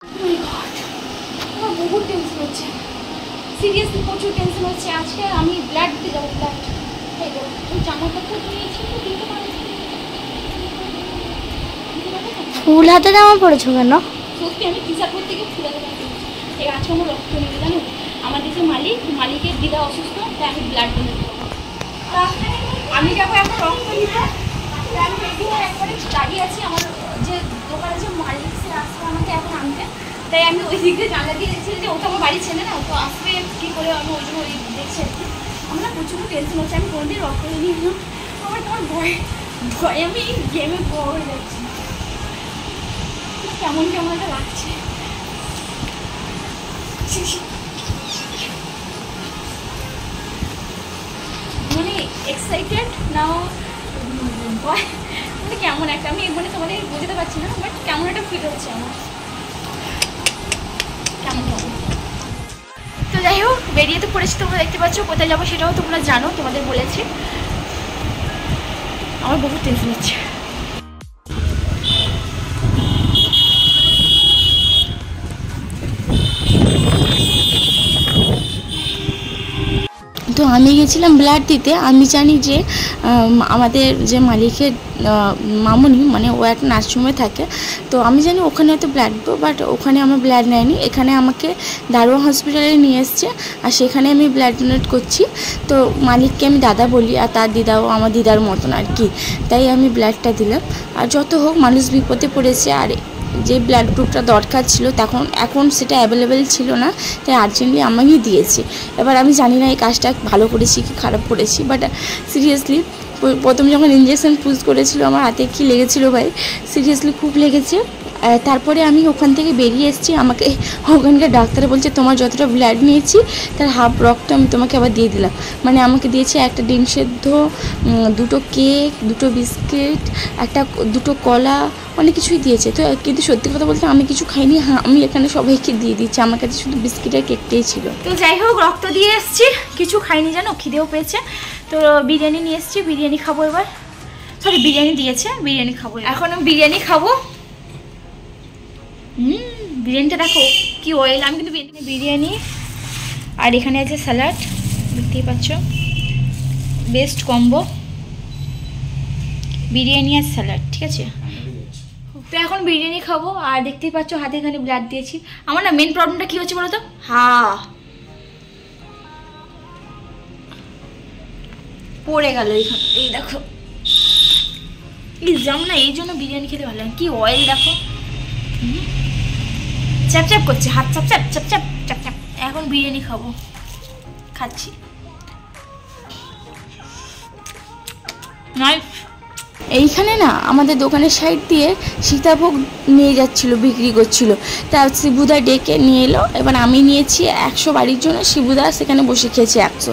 আমার বহুত টেনশন হচ্ছে, সিরিয়াসলি প্রচুর টেনশন হচ্ছে। আজকে আমি ব্লাড দিতে যাবো, ব্লাড। এই তো জামাকাপড় নিয়েছি, দিতে পারি। ফুল হাতে জামা পড়েছো কেন? সত্যি আমি টিচারপুর থেকে ফুল হাতে জামা পড়েছি। এই আজকে আমার রক্ত নেবে জানো, আমাদের যে মালিকের দিদা অসুস্থ, তাই আমি ব্লাড দিতে যাবো। আমি যাবো এখন রক্ত নিতে। আমি এখানে একবারে দাঁড়িয়ে আছি, আমার যে দোকানে যে মালিক সে আসবে আমাকে এখন আনতে, তাই আমি ওই দিক দিয়ে জানলা দিয়ে দেখছি যে ওটা আমার বাড়ি ছেলে না, তো আসবে কী করে, আমি ওই জন্য ওই দেখছি। আমার প্রচুর টেনশন হচ্ছে, আমি কোনোদিন রক্ত নিয়ে নিলাম, আমার তোমার ভয়ে আমি গেমে বড় হয়ে যাচ্ছি, কেমন কেমন একটা লাগছে। মানে এক্সাইটেড নাও ভয়, মানে কেমন একটা, আমি মানে তোমাদের বুঝতে পারছি না, বাট কেমন একটা ফিল হচ্ছে আমার, কেমন কেমন। তো যাই হোক, বেরিয়ে তো পড়েছি, তোমরা দেখতে পাচ্ছ। কোথায় যাবো সেটাও তোমরা জানো, তোমাদের বলেছি। আমার বহুত টেনশন হচ্ছে। তো আমি গেছিলাম ব্লাড দিতে। আমি জানি যে আমাদের যে মালিকের মামুনি, মানে ও একটা নার্সিংহোমে থাকে, তো আমি জানি ওখানে হয়তো ব্লাড দেবো, বাট ওখানে আমার ব্লাড নেয়নি। এখানে আমাকে দারোয়া হসপিটালে নিয়ে এসছে, আর সেখানে আমি ব্লাড ডোনেট করছি। তো মালিককে আমি দাদা বলি, আর তার দিদাও আমার দিদার মতন আর কি, তাই আমি ব্লাডটা দিলাম। আর যত হোক মানুষ বিপদে পড়েছে, আর যে ব্লাড গ্রুপটা দরকার ছিল এখন সেটা অ্যাভেলেবেল ছিল না, তাই আর্জেন্টলি আমাকেই দিয়েছি। এবার আমি জানি না এই কাজটা ভালো করেছি কি খারাপ করেছি, বাট সিরিয়াসলি প্রথম যখন ইঞ্জেকশন পুশ করেছিল আমার হাতে কি লেগেছিল ভাই, সিরিয়াসলি খুব লেগেছে। তারপরে আমি ওখান থেকে বেরিয়ে এসেছি, আমাকে ওখানকার ডাক্তারে বলছে তোমার যতটা ব্লাড নিয়েছি তার হাফ রক্ত আমি তোমাকে আবার দিয়ে দিলাম। মানে আমাকে দিয়েছে একটা ডিম সেদ্ধ, দুটো কেক, দুটো বিস্কিট, দুটো কলা, অনেক কিছুই দিয়েছে। তো কিন্তু সত্যি কথা বলতে আমি কিছু খাইনি, হ্যাঁ আমি এখানে সবাইকে দিয়ে দিচ্ছি, আমার কাছে শুধু বিস্কিট আর কেকটাই ছিল। তো যাই হোক, রক্ত দিয়ে এসেছি, কিছু খাইনি জানো, খিদেও পেয়েছে। তো বিরিয়ানি নিয়ে এসেছি, বিরিয়ানি খাবো এবার। সরি, বিরিয়ানি দিয়েছে, বিরিয়ানি খাবো এখন। আমি বিরিয়ানি খাবো। বিরিয়ানিটা দেখো কি অয়েল। আমি কিন্তু বিরিয়ানি, আর এখানে আছে স্যালাড, দেখতেই পাচ্ছ, বেস্ট কম্বো বিরিয়ানি আর স্যালাড, ঠিক আছে। তো এখন বিরিয়ানি খাবো, আর দেখতেই পাচ্ছ হাতে এখানে ব্লাড দিয়েছি। আমার না মেন প্রবলেমটা কি হচ্ছে বলো তো, পড়ে গেল এইখানে, এই দেখো, যেমন না, এই জন্য বিরিয়ানি খেতে ভালো লাগে। কি অয়েল দেখো, চ্যাপ চ্যাপ করছে হাত, চাপ চাপ চাপ চাপ চাপ চাপ। এখন বিরিয়ানি খাবো, খাচ্ছি। নয় এইখানে না আমাদের দোকানের সাইড দিয়ে সীতাভোগ নিয়ে যাচ্ছিল, বিক্রি করছিল। তা শিবুদা ডেকে নিয়ে এলো, এবার আমি নিয়েছি 100 বাড়ির জন্য, শিবুদা সেখানে বসে খেয়েছে 100।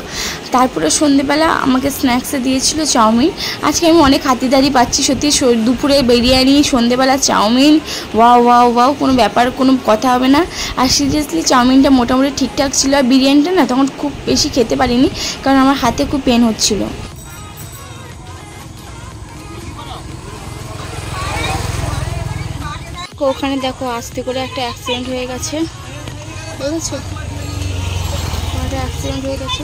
তারপরে সন্ধেবেলা আমাকে স্ন্যাক্সে দিয়েছিল চাউমিন। আজকে আমি অনেক হাতিদারি পাচ্ছি সত্যি, দুপুরে বিরিয়ানি, সন্ধেবেলা চাউমিন, ওয়াও ওয়াও ওয়াও, কোনো ব্যাপার, কোনো কথা হবে না। আর সিরিয়াসলি চাউমিনটা মোটামুটি ঠিকঠাক ছিল, আর বিরিয়ানিটা না তখন খুব বেশি খেতে পারিনি, কারণ আমার হাতে খুব পেন হচ্ছিলো। ওখানে দেখো আস্তে করে একটা অ্যাক্সিডেন্ট হয়ে গেছে, বুঝেছো, একটা অ্যাক্সিডেন্ট হয়ে গেছে।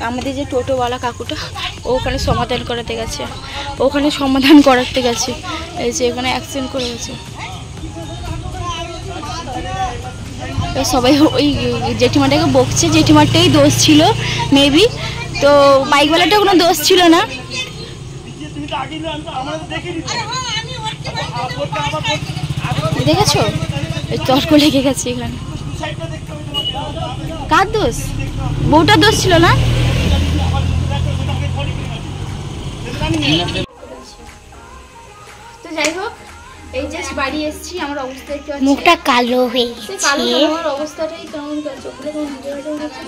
আমাদের যে টোটোওয়ালা কাকুটা ওখানে সমাধান করাতে গেছে, এই যে এখানে অ্যাক্সিডেন্ট করে গেছে। সবাই ওই জেঠিমাটাকে বকছে, জেঠিমাটাই দোষ ছিল মেবি, তো বাইকওয়ালাটা কোনো দোষ ছিল না। দেখেছো তর্ক লেগে গেছে এখানে। কার দোষ? বউটার দোষ ছিল না? তো যাই হোক, এই জাস্ট বাড়ি এসেছি, আমার অবস্থা একটু মুখটা কালো হয়ে গেছে, আমার অবস্থাটাই কেমন, চোখগুলো কেমন ভিজে গেছে।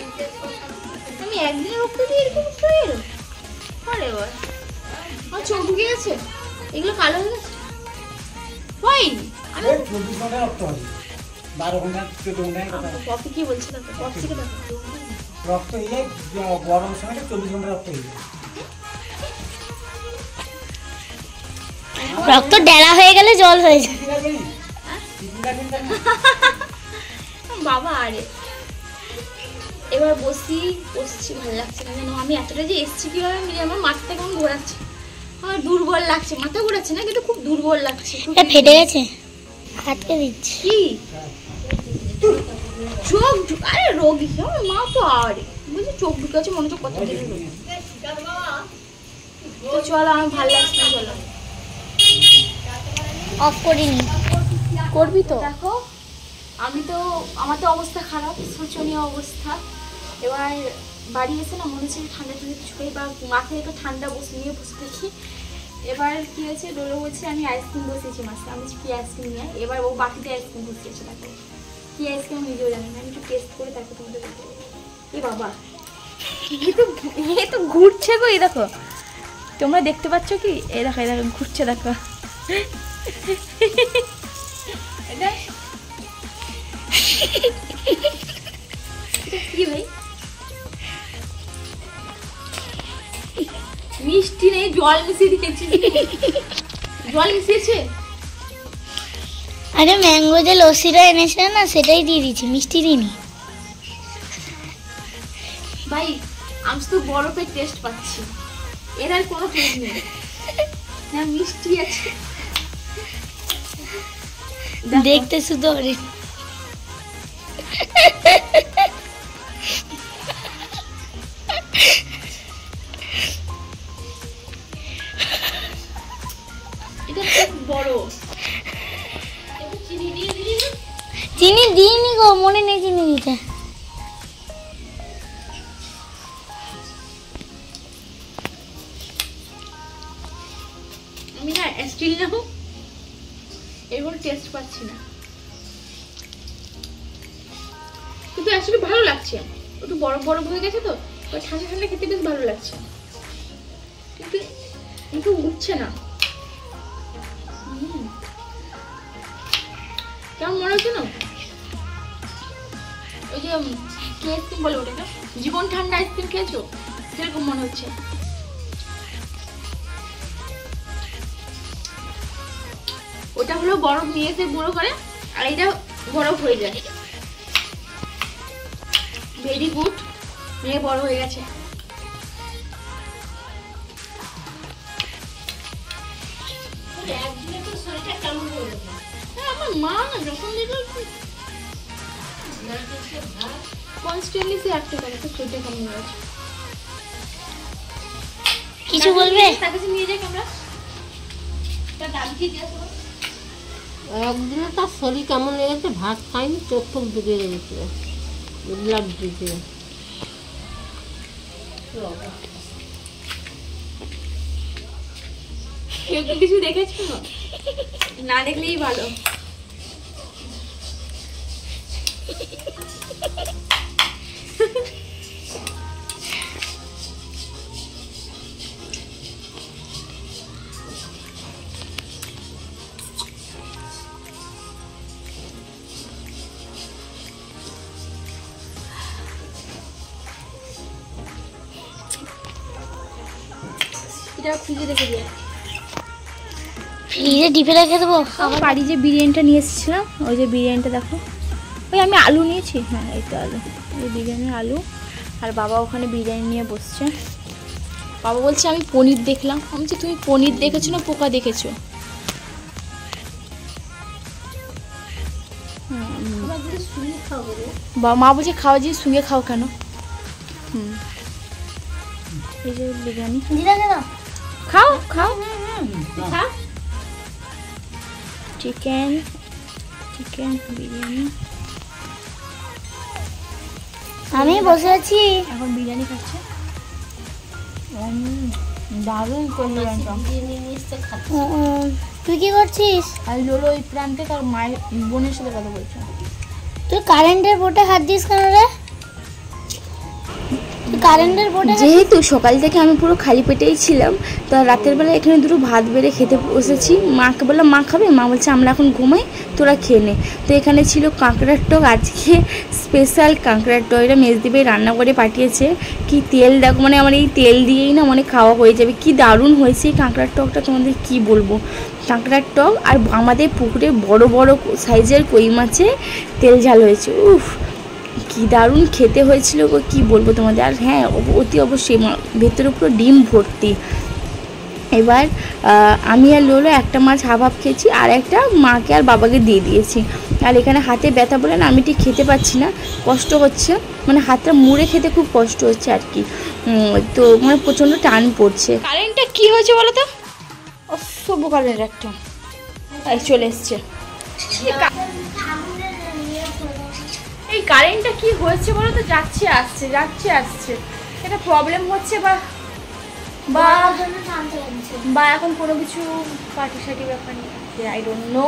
আমি একদিন রক্ত দিয়ে এরকম হয়ে গেল, আরে বাবা, আমার চোখ ঢুকে গেছে, এগুলো কালো হয়ে গেছে। ভাই আমি 24 ঘন্টা রক্ত হয়, 12 ঘন্টা 14 ঘন্টা। কপি কি বলছিল? কপি থেকে দেখো রক্ত হয়ে যায়, গরম সময় 24 ঘন্টা রক্ত হয়ে যায়। রক্ত ডেলা হয়ে গেলে জল হয়ে যায়। বাবা আরে এবার বসছি ভালো লাগছে না জানো। আমি এতটা যে এসছি কিভাবে আমার মাথাটা কেমন ঘোরাচ্ছে, আমার দুর্বল লাগছে, মাথা ঘোরাচ্ছে না কিন্তু খুব দুর্বল লাগছে। ফেটে গেছে, আটকে দিচ্ছি। কি চোখ আরে রোগী আমার মা তো আরে বুঝলি চোখ ঢুকেছে মনে হচ্ছে কত দিন রোগী। তো চলো আমার ভালো লাগছে না, চলো অফ করিনি। করবি তো। দেখো আমার তো অবস্থা খারাপ, শোচনীয় অবস্থা। এবার বাড়ি এসে না মনে হচ্ছে ঠান্ডা কিছু খাই বা মাথায় একটু ঠান্ডা নিয়ে বসে দেখি। এবার কি হয়েছে, ডোলো বলছে আমি আইসক্রিম বসিয়েছি মাসে, আমি কি আইসক্রিম নিয়ে, এবার ও বাকিতে আইসক্রিম বসিয়েছে। দেখো কি আইসক্রিম নিজেও জানি না, আমি একটু টেস্ট করে তাকে তোমাদের বলতে পারি। এ বাবা এ তো ঘুরছে গো, এই দেখো তোমরা দেখতে পাচ্ছ কি, এই দেখো ঘুরছে দেখো। কি ভাই মিষ্টি নেই, জল মিশিয়ে দিয়েছি। জল মিশিয়েছে। আরে ম্যাঙ্গো যে লস্যিটা এনেছিল না সেটাই দিয়ে দিচ্ছি, মিষ্টি দিইনি। ভাই আমি তো বরফের টেস্ট পাচ্ছি, এর আর কোনো টেস্ট নেই না, মিষ্টি আছে দেখতে শুধু এটা খুব বড়। চিনি দিইনি গো, মনে নেই চিনি দিতে। আমি না স্টিল না হোক এরকম টেস্ট পাচ্ছি না, কিন্তু আসলে ভালো লাগছে। একটু বরফ বরফ হয়ে গেছে তো ঠান্ডা ঠান্ডা খেতে বেশ ভালো লাগছে, কিন্তু একটু উঠছে না। কেমন মনে হচ্ছে না, ওই যে কি আইসক্রিম বলে ওটা, জীবন ঠান্ডা আইসক্রিম খেয়েছো সেরকম মনে হচ্ছে। ওটা হলো বরফ নিয়ে এসে গুঁড়ো করে, আর এটা বরফ হয়ে যায়। ভেরি গুড, মেয়ে বড় হয়ে গেছে। আমার মা না যখন কনস্ট্যান্টলি সে একটা করে তো শরীরটা কেমন হয়ে গেছে। কিছু বলবে? তার কাছে নিয়ে যাই আমরা, তার দাম কি জিজ্ঞাসা করো। একদিনে তার শরীর কেমন হয়ে গেছে, ভাত খায়নি, চোখ টোক ঢুকে গেছে, ব্লাড দিতে। কেউ কি কিছু দেখেছো? না দেখলেই ভালো। এটা খুঁজে রেখে দিয়ে ফ্রিজে ডিপে রেখে দেবো। আমার বাড়ি যে বিরিয়ানিটা নিয়ে এসেছিলাম, ওই যে বিরিয়ানিটা দেখো, ওই আমি আলু নিয়েছি, হ্যাঁ এই তো আলু, এই বিরিয়ানির আলু। আর বাবা ওখানে বিরিয়ানি নিয়ে বসছে। বাবা বলছে আমি পনির দেখলাম। আমি বলছি তুমি পনির দেখেছো না পোকা দেখেছো? মা বলছে খাওয়া যে শুয়ে খাও কেন। এই যে বিরিয়ানি খাও খাও, খাও চিকেন বিরিয়ানি। আমি বসে আছি, এখন বিরিয়ানি খাচ্ছে। দারুণ বিরিয়ানিটা। তুই কি করছিস? আর লোলো ওই প্রান্তে তার মায়ের বোনের সাথে কথা বলছে। তুই কারেন্টের বোর্ডে হাত দিস কেন রে? কারেন্টের বোর্ডে যেহেতু সকাল থেকে আমি পুরো খালি পেটেই ছিলাম, তো রাতের বেলা এখানে দুটো ভাত বেড়ে খেতে বসেছি। মাকে বললাম মা খাবে, মা বলছে আমরা এখন ঘুমাই, তোরা খেয়ে নে। তো এখানে ছিল কাঁকড়ার টক, আজকে স্পেশাল কাঁকড়ার টক, এটা মেজদিবে রান্না করে পাঠিয়েছে। কি তেল দেখো, মানে আমার এই তেল দিয়েই না মানে খাওয়া হয়ে যাবে। কি দারুণ হয়েছে এই কাঁকড়ার টকটা, তোমাদের কি বলবো। কাঁকড়ার টক আর আমাদের পুকুরে বড় বড় সাইজের কই মাছে তেল ঝাল হয়েছে। উফ, কি দারুণ খেতে হয়েছিল গো, কী বলবো তোমাদের। আর হ্যাঁ, অতি অবশ্যই ভেতরে পুরো ডিম ভর্তি। এবার আমি আর লোলো একটা মাছ হাফ খেয়েছি, আর একটা মাকে আর বাবাকে দিয়ে দিয়েছি। আর এখানে হাতে ব্যথা বলে না, আমি ঠিক খেতে পাচ্ছি না, কষ্ট হচ্ছে, মানে হাতটা মুড়ে খেতে খুব কষ্ট হচ্ছে আর কি। তো মানে প্রচণ্ড টান পড়ছে। কারেন্টটা কি হয়েছে বলো তো? অসভ্য কারেন্ট একটা চলে এসছে। এই কারেন্টটা কি হয়েছে বলো তো? যাচ্ছে আসছে, যাচ্ছে আসছে, এটা প্রবলেম হচ্ছে বা এখন কোনো কিছু পার্টি সার্টি ব্যাপার নেই, আই ডোন্ট নো।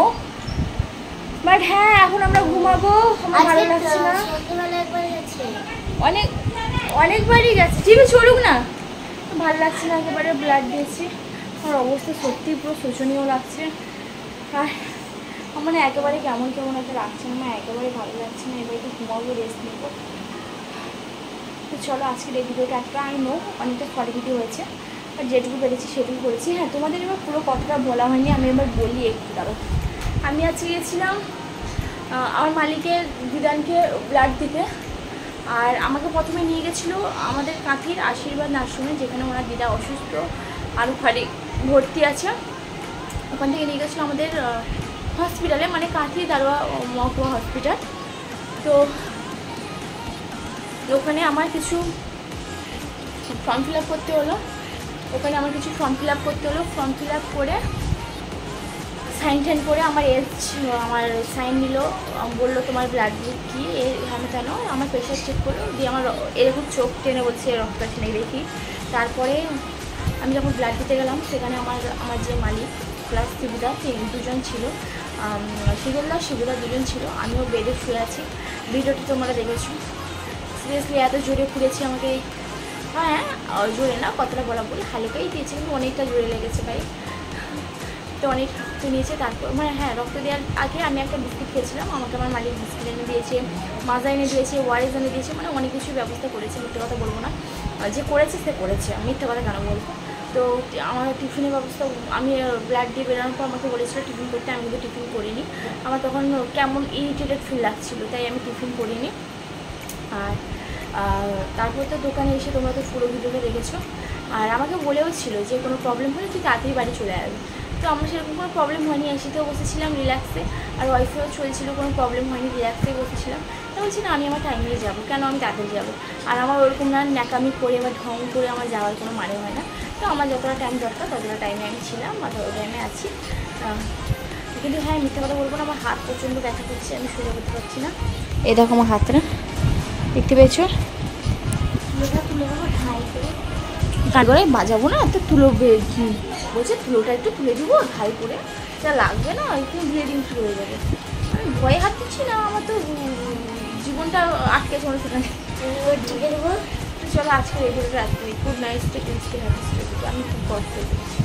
বাট হ্যাঁ, এখন আমরা ঘুমাবো, আমার ভালো লাগছে না। অনেকবারই গেছে, টিভি চলুক না, ভালো লাগছে না একেবারে। ব্লাড দিয়েছি, আমার অবস্থা সত্যি পুরো শোচনীয় লাগছে। আর আমার একেবারে কেমন কেমন একটা লাগছে না, আমার একেবারে ভালো লাগছে না। এবার একটু ঘুমাবো, রেস্ট নেবো। তো চলো আজকের এই ভিডিওটা একটা, আই নো অনেকটা শর্ট ভিডিও হয়েছে, আর যেটুকু পেরেছি সেটুকু করেছি। হ্যাঁ, তোমাদের এবার পুরো কথাটা বলা হয়নি, আমি এবার বলি একটু দাঁড়ো। আমি আজকে গিয়েছিলাম আমার মালিকের দিদানকে ব্লাড দিতে। আর আমাকে প্রথমে নিয়ে গেছিলো আমাদের কাঁথির আশীর্বাদ নার্সিংহোমে, যেখানে ওনার দিদা অসুস্থ আর ওখানে ভর্তি আছে। ওখান থেকে নিয়ে গেছিলো আমাদের হসপিটালে, মানে কাঁথি দারোয়া মহকুমা হসপিটাল। তো ওখানে আমার কিছু ফর্ম ফিল আপ করতে হলো। ফর্ম ফিল আপ করে সাইন টাইন করে আমার আমার সাইন নিল, বললো তোমার ব্লাড গ্রুপ কী, এখানে কেন, আমার প্রেশার চেক করলো, দিয়ে আমার এরকম চোখ টেনে বলছে রক্ত টেনে দেখি। তারপরে আমি যখন ব্লাড দিতে গেলাম, সেখানে আমার যে মালিক প্লাস শিবুদা, দুজন ছিল, শিবুদা দুজন ছিল। আমিও বেডে শুয়ে আছি, ভিডিওটি তোমরা দেখেছো। সিরিয়াসলি এত জোরে পুড়েছি আমাকে, হ্যাঁ জোরে না, কতটা বলা বলি, হালকাই দিয়েছে, কিন্তু অনেকটা জোরে লেগেছে ভাই। তো অনেক রক্ত নিয়েছে। তারপর মানে হ্যাঁ, রক্ত দেওয়ার আগে আমি একটা বিস্কিট খেয়েছিলাম, আমাকে আমার মালিক বিস্কিট এনে দিয়েছে, মাজা এনে দিয়েছে, ওয়ারেস এনে দিয়েছে, মানে অনেক কিছু ব্যবস্থা করেছে। মিথ্যে কথা বলবো না, যে করেছে সে করেছে, মিথ্যে কথা কেন বলবো। তো আমার টিফিনের ব্যবস্থা, আমি ব্লাড দিয়ে বেরোনোর পর আমাকে বলেছিল টিফিন করতে, আমি কিন্তু টিফিন করিনি। আমার তখন কেমন ইরিটেটেড ফিল লাগছিলো, তাই আমি টিফিন করিনি। আর তারপর তো দোকানে এসে তোমরা তো পুরো ভিডিওটা দেখেছো। আর আমাকে বলেও ছিল যে কোনো প্রবলেম হলে তুই তাড়াতাড়ি বাড়ি চলে আসবি। তো আমার সেরকম কোনো প্রবলেম হয়নি, এসেতেও বসেছিলাম রিল্যাক্সে, আর ওয়াইফাইও চলছিল, কোনো প্রবলেম হয়নি, রিল্যাক্সেই বসেছিলাম। তো বলছি না, আমি আমার টাইমেই যাবো, কেন আমি তাড়াতাড়ি যাবো। আর আমার ওরকম না ন্যাকামি করে বা ঢং করে আমার যাওয়ার কোনো মানে হয় না। তো আমার যতটা টাইম দরকার ততটা টাইমে আমি ছিলাম, বা তত টাইমে আছি। কিন্তু হ্যাঁ, মিথ্যে কথা বলবো না, আমার হাত প্রচণ্ড ব্যথা করছে, আমি সোজা করতে পারছি না। এই দেখো আমার হাতটা, দেখতে পেয়েছো? তুলে দেবো ঠাই করে, তারপরে বাজাবো না, তো বলছে তুলোটা একটু তুলে দিব ঠাই করে, যা লাগবে না, একটু ব্লিডিং শুরু হয়ে যাবে। আমি ভয়ে হাত দিচ্ছি না, আমার তো জীবনটা আটকে চলে, সেখানে ঢুকে দেবো। তো চলো আজকে এই ভিডিওটা রাখতে, গুড নাইট, স্টে টেন্সকে হ্যাপি, আমি খুব কষ্ট করছি।